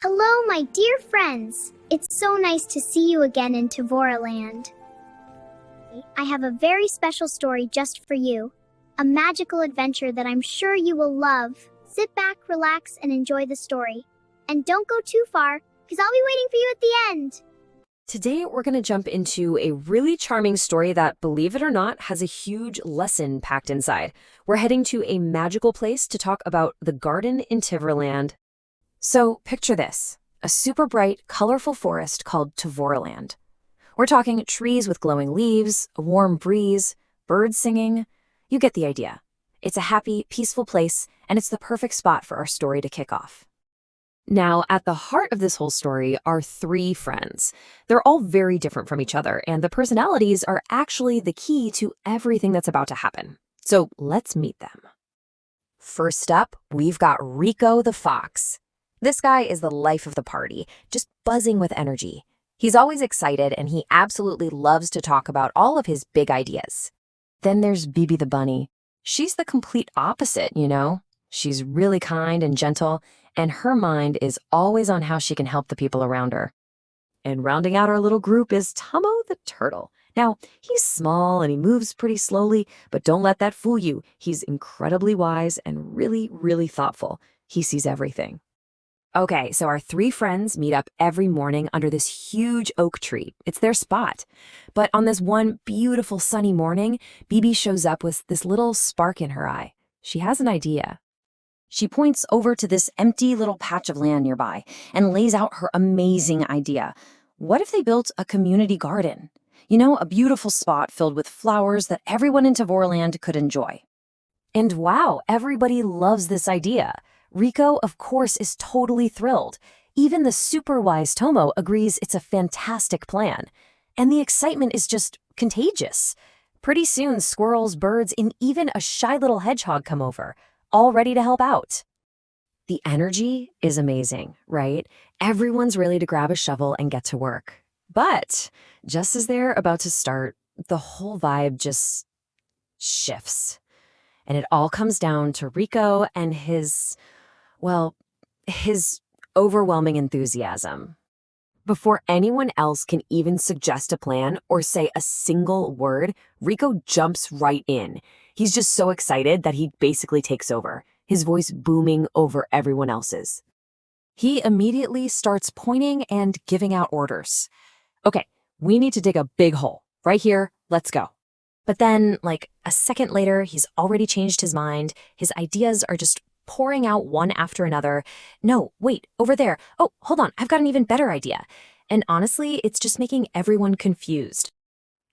Hello, my dear friends. It's so nice to see you again in Tivora Land. I have a very special story just for you. A magical adventure that I'm sure you will love. Sit back, relax, and enjoy the story. And don't go too far, because I'll be waiting for you at the end. Today, we're going to jump into a really charming story that, believe it or not, has a huge lesson packed inside. We're heading to a magical place to talk about the garden in Tivora Land. So, picture this, a super bright, colorful forest called Tivora Land. We're talking trees with glowing leaves, a warm breeze, birds singing. You get the idea. It's a happy, peaceful place, and it's the perfect spot for our story to kick off. Now, at the heart of this whole story are three friends. They're all very different from each other, and the personalities are actually the key to everything that's about to happen. So let's meet them. First up, we've got Rico the Fox. This guy is the life of the party, just buzzing with energy. He's always excited, and he absolutely loves to talk about all of his big ideas. Then there's Bibi the Bunny. She's the complete opposite, you know? She's really kind and gentle, and her mind is always on how she can help the people around her. And rounding out our little group is Tomo the Turtle. Now, he's small and he moves pretty slowly, but don't let that fool you. He's incredibly wise and really, really thoughtful. He sees everything. Okay, so our three friends meet up every morning under this huge oak tree. It's their spot. But on this one beautiful sunny morning, Bibi shows up with this little spark in her eye. She has an idea. She points over to this empty little patch of land nearby and lays out her amazing idea. What if they built a community garden? You know, a beautiful spot filled with flowers that everyone in Tivora Land could enjoy. And wow, everybody loves this idea. Rico, of course, is totally thrilled. Even the super wise Tomo agrees it's a fantastic plan. And the excitement is just contagious. Pretty soon, squirrels, birds, and even a shy little hedgehog come over, all ready to help out. The energy is amazing, right? Everyone's ready to grab a shovel and get to work. But just as they're about to start, the whole vibe just shifts. And it all comes down to Rico and his overwhelming enthusiasm. Before anyone else can even suggest a plan or say a single word, Rico jumps right in. He's just so excited that he basically takes over, his voice booming over everyone else's. He immediately starts pointing and giving out orders. Okay, we need to dig a big hole. Right here, let's go. But then, like a second later, he's already changed his mind. His ideas are just pouring out one after another. No, wait, over there. Oh, hold on, I've got an even better idea. And honestly, it's just making everyone confused.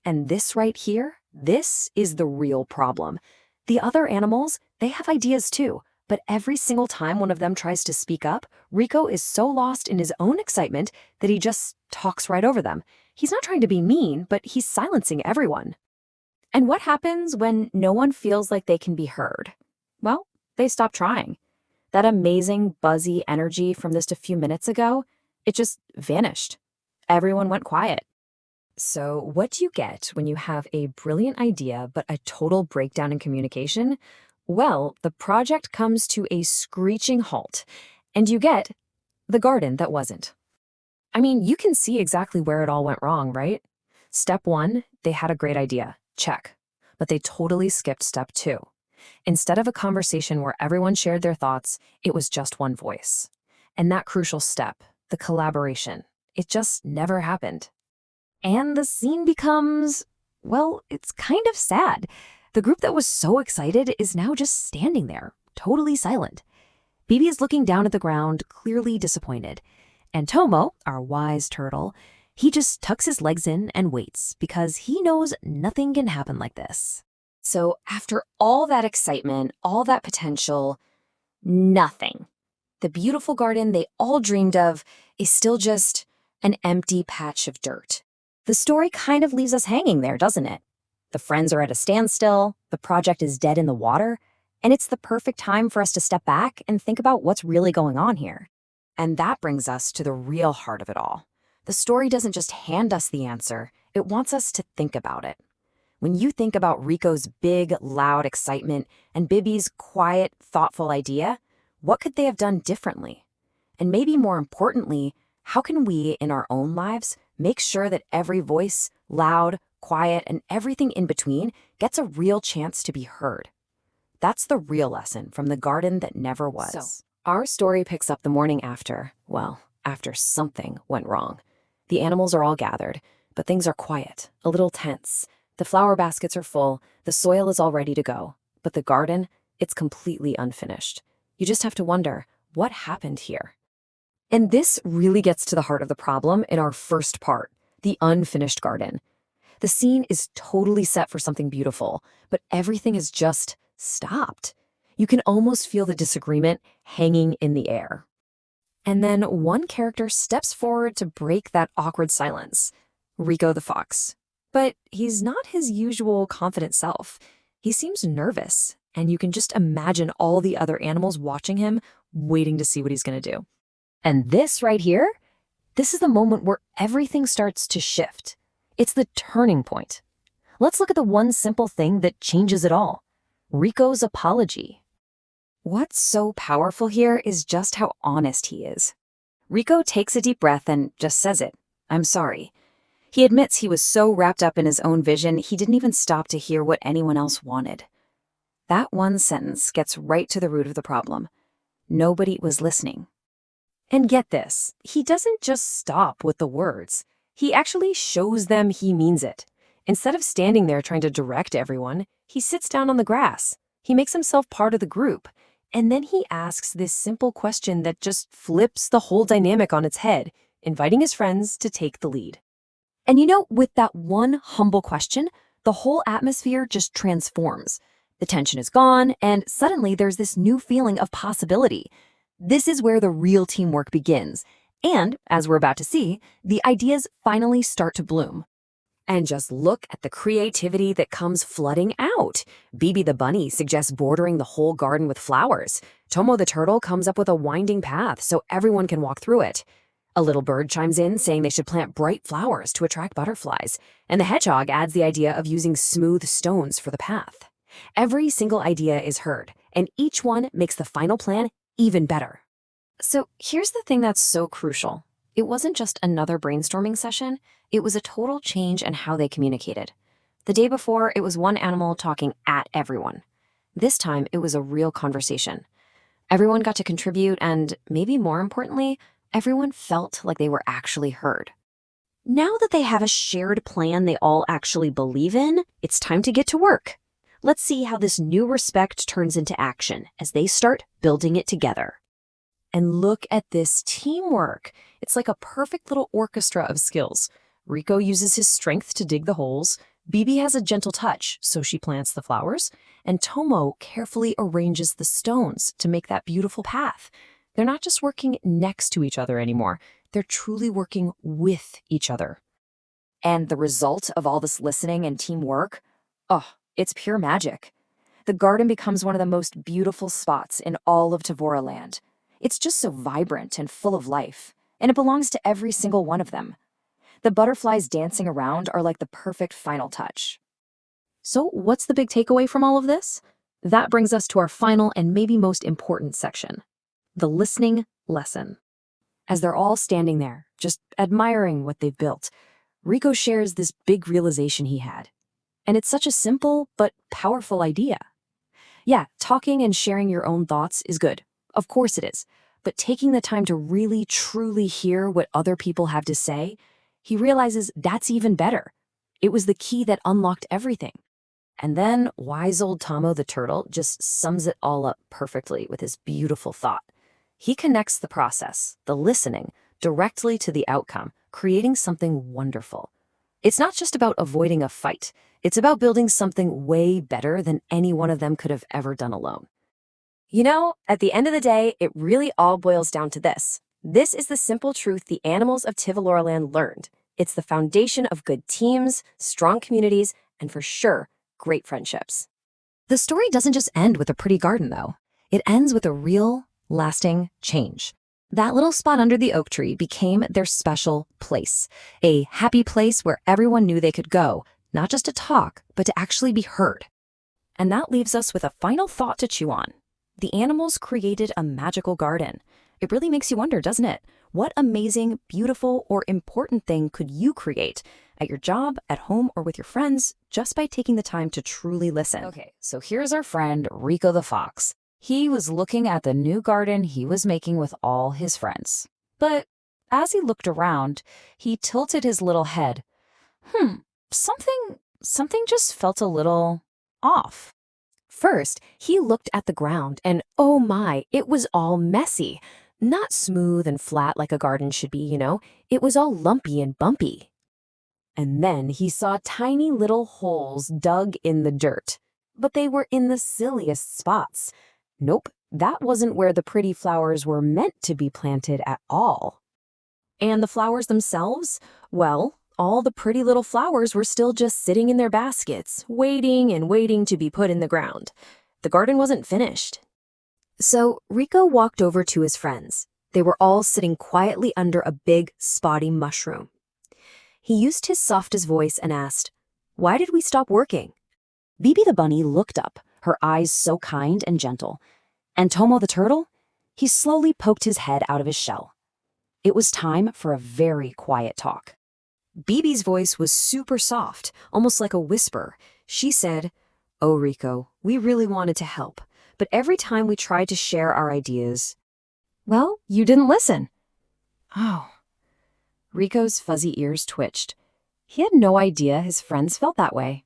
And this right here, this is the real problem. The other animals, they have ideas too, but every single time one of them tries to speak up, Rico is so lost in his own excitement that he just talks right over them. He's not trying to be mean, but he's silencing everyone. And what happens when no one feels like they can be heard? Well, they stop trying. That amazing, buzzy energy from just a few minutes ago, it just vanished. Everyone went quiet. So what do you get when you have a brilliant idea but a total breakdown in communication? Well, the project comes to a screeching halt, and you get the garden that wasn't. I mean, you can see exactly where it all went wrong, right? Step 1, they had a great idea. Check. But they totally skipped step 2. Instead of a conversation where everyone shared their thoughts, it was just one voice. And that crucial step, the collaboration, it just never happened. And the scene becomes, well, it's kind of sad. The group that was so excited is now just standing there, totally silent. Bibi is looking down at the ground, clearly disappointed. And Tomo, our wise turtle, he just tucks his legs in and waits because he knows nothing can happen like this. So after all that excitement, all that potential, nothing. The beautiful garden they all dreamed of is still just an empty patch of dirt. The story kind of leaves us hanging there, doesn't it? The friends are at a standstill, the project is dead in the water, and it's the perfect time for us to step back and think about what's really going on here. And that brings us to the real heart of it all. The story doesn't just hand us the answer, it wants us to think about it. When you think about Rico's big, loud excitement and Bibi's quiet, thoughtful idea, what could they have done differently? And maybe more importantly, how can we in our own lives make sure that every voice, loud, quiet, and everything in between gets a real chance to be heard? That's the real lesson from the garden that never was. So, our story picks up the morning after, well, after something went wrong. The animals are all gathered, but things are quiet, a little tense. The flower baskets are full, the soil is all ready to go. But the garden, it's completely unfinished. You just have to wonder, what happened here? And this really gets to the heart of the problem in our first part, the unfinished garden. The scene is totally set for something beautiful, but everything is just stopped. You can almost feel the disagreement hanging in the air. And then one character steps forward to break that awkward silence, Rico the fox. But he's not his usual confident self. He seems nervous, and you can just imagine all the other animals watching him, waiting to see what he's going to do. And this right here, this is the moment where everything starts to shift. It's the turning point. Let's look at the one simple thing that changes it all. Rico's apology. What's so powerful here is just how honest he is. Rico takes a deep breath and just says it. I'm sorry. He admits he was so wrapped up in his own vision, he didn't even stop to hear what anyone else wanted. That one sentence gets right to the root of the problem. Nobody was listening. And get this, he doesn't just stop with the words. He actually shows them he means it. Instead of standing there trying to direct everyone, he sits down on the grass. He makes himself part of the group. And then he asks this simple question that just flips the whole dynamic on its head, inviting his friends to take the lead. And with that one humble question, the whole atmosphere just transforms. The tension is gone, and suddenly there's this new feeling of possibility. This is where the real teamwork begins. And, as we're about to see, the ideas finally start to bloom. And just look at the creativity that comes flooding out. Bibi the bunny suggests bordering the whole garden with flowers. Tomo the turtle comes up with a winding path so everyone can walk through it. A little bird chimes in saying they should plant bright flowers to attract butterflies. And the hedgehog adds the idea of using smooth stones for the path. Every single idea is heard, and each one makes the final plan even better. So here's the thing that's so crucial. It wasn't just another brainstorming session, it was a total change in how they communicated. The day before, it was one animal talking at everyone. This time, it was a real conversation. Everyone got to contribute, and maybe more importantly, everyone felt like they were actually heard. Now that they have a shared plan they all actually believe in, it's time to get to work. Let's see how this new respect turns into action as they start building it together. And look at this teamwork. It's like a perfect little orchestra of skills. Rico uses his strength to dig the holes, Bibi has a gentle touch, so she plants the flowers, and Tomo carefully arranges the stones to make that beautiful path. They're not just working next to each other anymore, they're truly working with each other. And the result of all this listening and teamwork? Oh, it's pure magic. The garden becomes one of the most beautiful spots in all of Tivora Land. It's just so vibrant and full of life, and it belongs to every single one of them. The butterflies dancing around are like the perfect final touch. So what's the big takeaway from all of this? That brings us to our final and maybe most important section, the listening lesson. As they're all standing there, just admiring what they've built, Rico shares this big realization he had. And it's such a simple but powerful idea. Yeah, talking and sharing your own thoughts is good. Of course it is. But taking the time to really, truly hear what other people have to say, he realizes that's even better. It was the key that unlocked everything. And then wise old Tomo the turtle just sums it all up perfectly with his beautiful thought. He connects the process, the listening, directly to the outcome, creating something wonderful. It's not just about avoiding a fight. It's about building something way better than any one of them could have ever done alone. At the end of the day, it really all boils down to this. This is the simple truth the animals of Tivora Land learned. It's the foundation of good teams, strong communities, and for sure, great friendships. The story doesn't just end with a pretty garden, though. It ends with a real, lasting change. That little spot under the oak tree became their special place, a happy place where everyone knew they could go, not just to talk, but to actually be heard. And that leaves us with a final thought to chew on. The animals created a magical garden. It really makes you wonder, doesn't it? What amazing, beautiful, or important thing could you create at your job, at home, or with your friends just by taking the time to truly listen? Okay, so here's our friend Rico the Fox. He was looking at the new garden he was making with all his friends. But as he looked around, he tilted his little head. Something just felt a little off. First, he looked at the ground, and oh my, it was all messy. Not smooth and flat like a garden should be, It was all lumpy and bumpy. And then he saw tiny little holes dug in the dirt. But they were in the silliest spots. Nope, that wasn't where the pretty flowers were meant to be planted at all. And the flowers themselves? Well, all the pretty little flowers were still just sitting in their baskets, waiting and waiting to be put in the ground. The garden wasn't finished. So Rico walked over to his friends. They were all sitting quietly under a big, spotty mushroom. He used his softest voice and asked, "Why did we stop working?" Bibi the bunny looked up, her eyes so kind and gentle. And Tomo the turtle? He slowly poked his head out of his shell. It was time for a very quiet talk. Bibi's voice was super soft, almost like a whisper. She said, "Oh, Rico, we really wanted to help, but every time we tried to share our ideas, well, you didn't listen." Oh. Rico's fuzzy ears twitched. He had no idea his friends felt that way.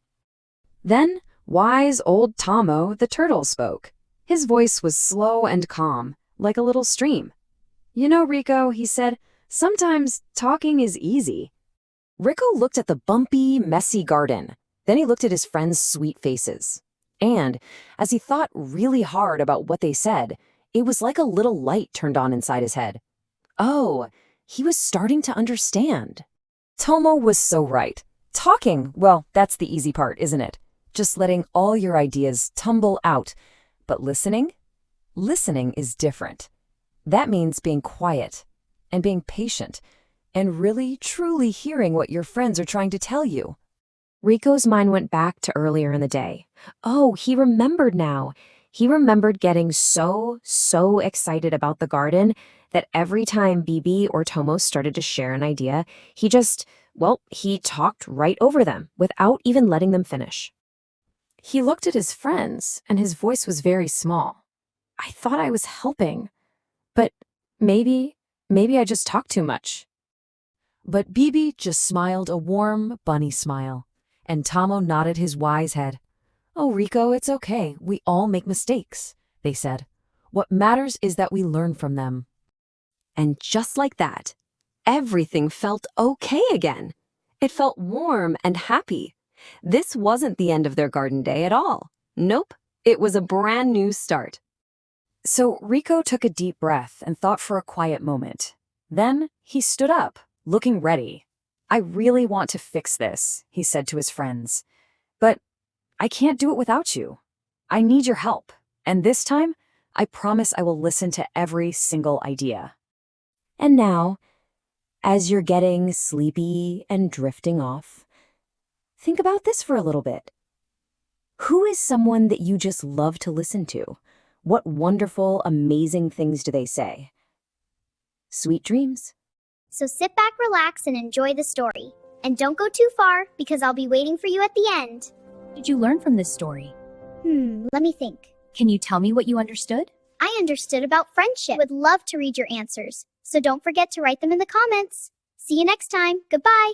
Then, wise old Tomo the turtle spoke. His voice was slow and calm, like a little stream. "You know, Rico," he said, "sometimes talking is easy." Rico looked at the bumpy, messy garden. Then he looked at his friends' sweet faces. And as he thought really hard about what they said, it was like a little light turned on inside his head. Oh, he was starting to understand. Tomo was so right. Talking, well, that's the easy part, isn't it? Just letting all your ideas tumble out. But listening? Listening is different. That means being quiet and being patient and really, truly hearing what your friends are trying to tell you. Rico's mind went back to earlier in the day. Oh, he remembered now. He remembered getting so excited about the garden that every time Bibi or Tomo started to share an idea, he talked right over them without even letting them finish. He looked at his friends, and his voice was very small. "I thought I was helping, but maybe I just talked too much." But Bibi just smiled a warm, bunny smile, and Tomo nodded his wise head. "Oh, Rico, it's okay. We all make mistakes," they said. "What matters is that we learn from them." And just like that, everything felt okay again. It felt warm and happy. This wasn't the end of their garden day at all. Nope, it was a brand new start. So Rico took a deep breath and thought for a quiet moment. Then he stood up, looking ready. "I really want to fix this," he said to his friends. "But I can't do it without you. I need your help. And this time, I promise I will listen to every single idea." And now, as you're getting sleepy and drifting off, think about this for a little bit. Who is someone that you just love to listen to? What wonderful, amazing things do they say? Sweet dreams. So sit back, relax, and enjoy the story. And don't go too far, because I'll be waiting for you at the end. Did you learn from this story? Let me think. Can you tell me what you understood? I understood about friendship. Would love to read your answers, so don't forget to write them in the comments. See you next time. Goodbye.